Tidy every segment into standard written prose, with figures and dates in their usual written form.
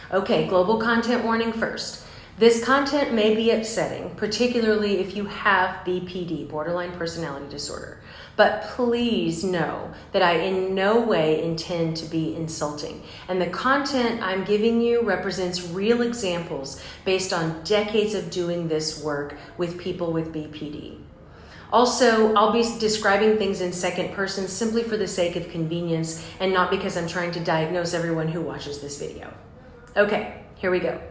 Okay, global content warning first. This content may be upsetting, particularly if you have BPD, borderline personality disorder. But please know that I in no way intend to be insulting. And the content I'm giving you represents real examples based on decades of doing this work with people with BPD. Also, I'll be describing things in second person simply for the sake of convenience and not because I'm trying to diagnose everyone who watches this video. Okay, here we go.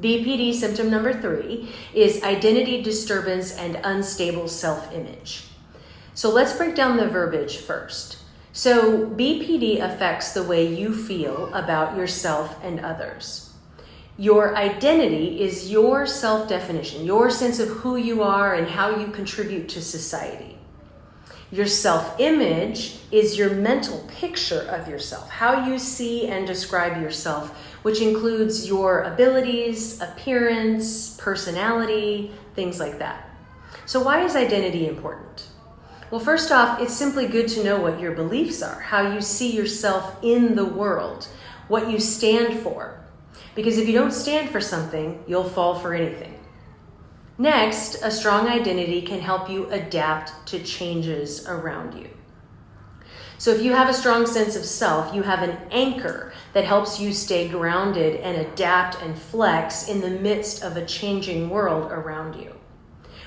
BPD symptom number 3 is identity disturbance and unstable self-image. So let's break down the verbiage first. So BPD affects the way you feel about yourself and others. Your identity is your self-definition, your sense of who you are and how you contribute to society. Your self-image is your mental picture of yourself, how you see and describe yourself, which includes your abilities, appearance, personality, things like that. So why is identity important? Well, first off, it's simply good to know what your beliefs are, how you see yourself in the world, what you stand for. Because if you don't stand for something, you'll fall for anything. Next, a strong identity can help you adapt to changes around you. So if you have a strong sense of self, you have an anchor that helps you stay grounded and adapt and flex in the midst of a changing world around you.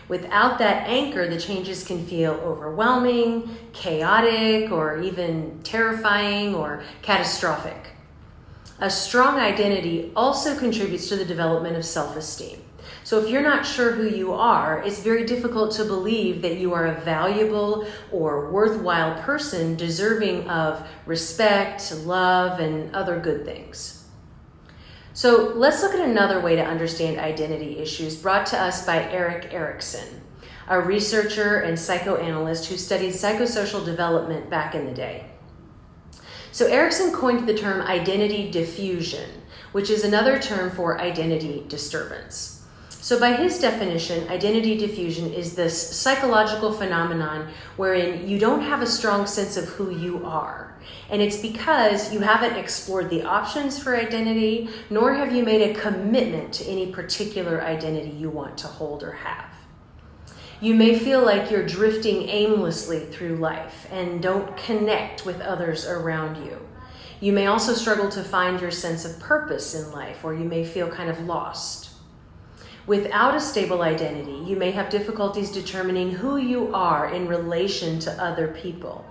Without that anchor, the changes can feel overwhelming, chaotic, or even terrifying or catastrophic. A strong identity also contributes to the development of self-esteem. So if you're not sure who you are, it's very difficult to believe that you are a valuable or worthwhile person deserving of respect, love, and other good things. So let's look at another way to understand identity issues brought to us by Erik Erikson, a researcher and psychoanalyst who studied psychosocial development back in the day. So Erikson coined the term identity diffusion, which is another term for identity disturbance. So by his definition, identity diffusion is this psychological phenomenon wherein you don't have a strong sense of who you are. And it's because you haven't explored the options for identity, nor have you made a commitment to any particular identity you want to hold or have. You may feel like you're drifting aimlessly through life and don't connect with others around you. You may also struggle to find your sense of purpose in life, or you may feel kind of lost. Without a stable identity, you may have difficulties determining who you are in relation to other people,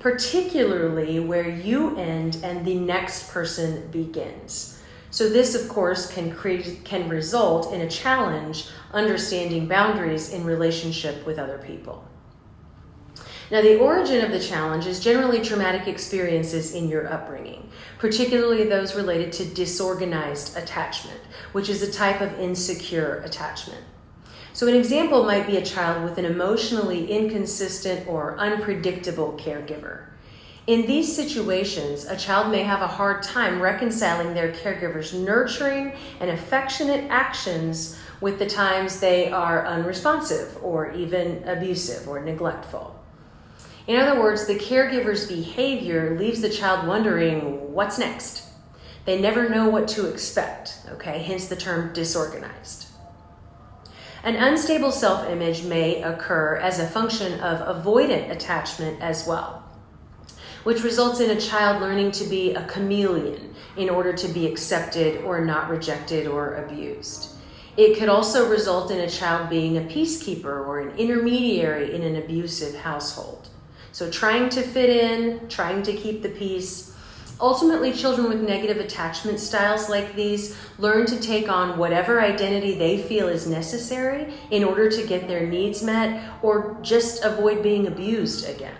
particularly where you end and the next person begins. So this, of course, can result in a challenge understanding boundaries in relationship with other people. Now, the origin of the challenge is generally traumatic experiences in your upbringing, particularly those related to disorganized attachment, which is a type of insecure attachment. So an example might be a child with an emotionally inconsistent or unpredictable caregiver. In these situations, a child may have a hard time reconciling their caregiver's nurturing and affectionate actions with the times they are unresponsive or even abusive or neglectful. In other words, the caregiver's behavior leaves the child wondering what's next. They never know what to expect, okay? Hence the term disorganized. An unstable self-image may occur as a function of avoidant attachment as well, which results in a child learning to be a chameleon in order to be accepted or not rejected or abused. It could also result in a child being a peacekeeper or an intermediary in an abusive household. So trying to fit in, trying to keep the peace. Ultimately, children with negative attachment styles like these learn to take on whatever identity they feel is necessary in order to get their needs met or just avoid being abused again.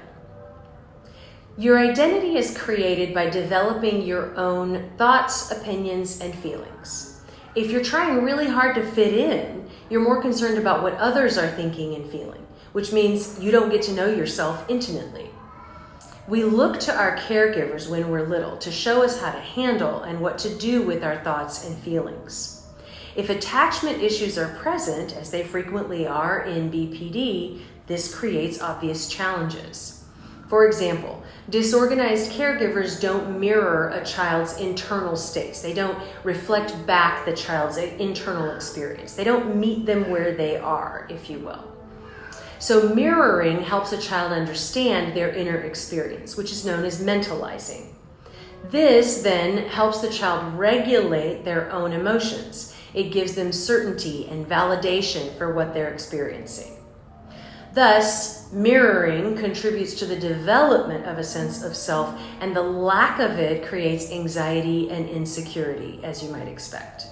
Your identity is created by developing your own thoughts, opinions, and feelings. If you're trying really hard to fit in, you're more concerned about what others are thinking and feeling, which means you don't get to know yourself intimately. We look to our caregivers when we're little to show us how to handle and what to do with our thoughts and feelings. If attachment issues are present, as they frequently are in BPD, this creates obvious challenges. For example, disorganized caregivers don't mirror a child's internal states. They don't reflect back the child's internal experience. They don't meet them where they are, if you will. So mirroring helps a child understand their inner experience, which is known as mentalizing. This then helps the child regulate their own emotions. It gives them certainty and validation for what they're experiencing. Thus, mirroring contributes to the development of a sense of self, and the lack of it creates anxiety and insecurity, as you might expect.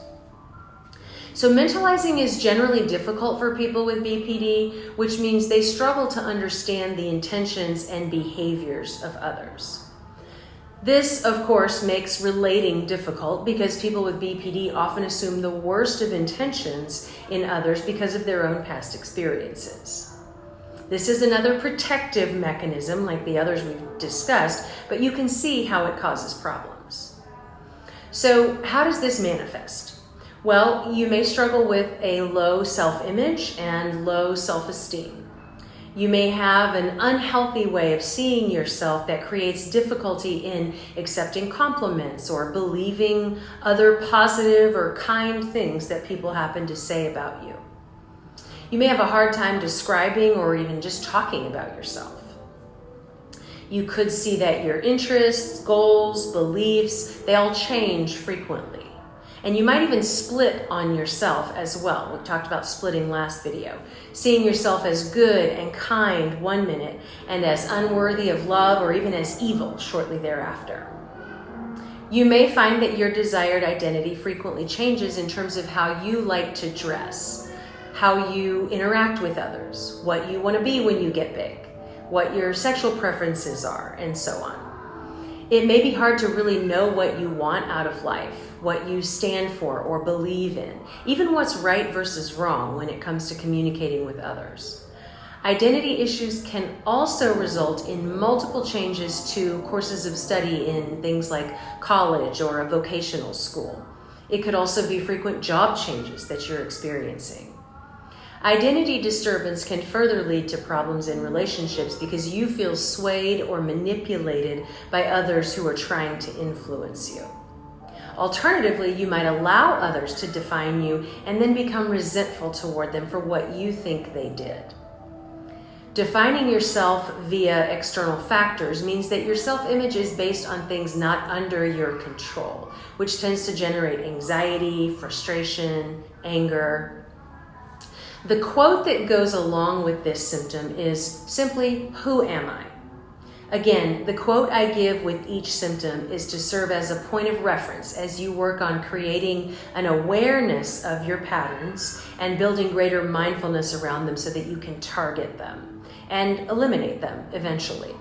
So mentalizing is generally difficult for people with BPD, which means they struggle to understand the intentions and behaviors of others. This, of course, makes relating difficult because people with BPD often assume the worst of intentions in others because of their own past experiences. This is another protective mechanism like the others we've discussed, but you can see how it causes problems. So how does this manifest? Well, you may struggle with a low self-image and low self-esteem. You may have an unhealthy way of seeing yourself that creates difficulty in accepting compliments or believing other positive or kind things that people happen to say about you. You may have a hard time describing or even just talking about yourself. You could see that your interests, goals, beliefs, they all change frequently. And you might even split on yourself as well. We talked about splitting last video. Seeing yourself as good and kind one minute and as unworthy of love or even as evil shortly thereafter. You may find that your desired identity frequently changes in terms of how you like to dress, how you interact with others, what you want to be when you get big, what your sexual preferences are, and so on. It may be hard to really know what you want out of life, what you stand for or believe in, even what's right versus wrong when it comes to communicating with others. Identity issues can also result in multiple changes to courses of study in things like college or a vocational school. It could also be frequent job changes that you're experiencing. Identity disturbance can further lead to problems in relationships because you feel swayed or manipulated by others who are trying to influence you. Alternatively, you might allow others to define you and then become resentful toward them for what you think they did. Defining yourself via external factors means that your self-image is based on things not under your control, which tends to generate anxiety, frustration, anger. The quote that goes along with this symptom is simply, "Who am I?" Again, the quote I give with each symptom is to serve as a point of reference as you work on creating an awareness of your patterns and building greater mindfulness around them so that you can target them and eliminate them eventually.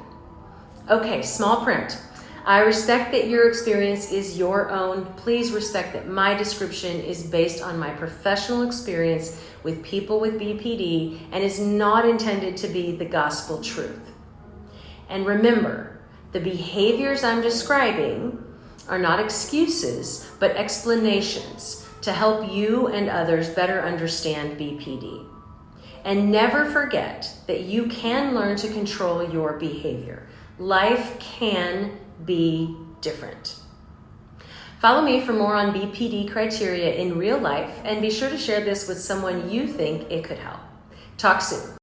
Okay, small print. I respect that your experience is your own. Please respect that my description is based on my professional experience with people with BPD and is not intended to be the gospel truth. And remember, the behaviors I'm describing are not excuses, but explanations to help you and others better understand BPD. And never forget that you can learn to control your behavior. Life can be different. Follow me for more on BPD criteria in real life, and be sure to share this with someone you think it could help. Talk soon.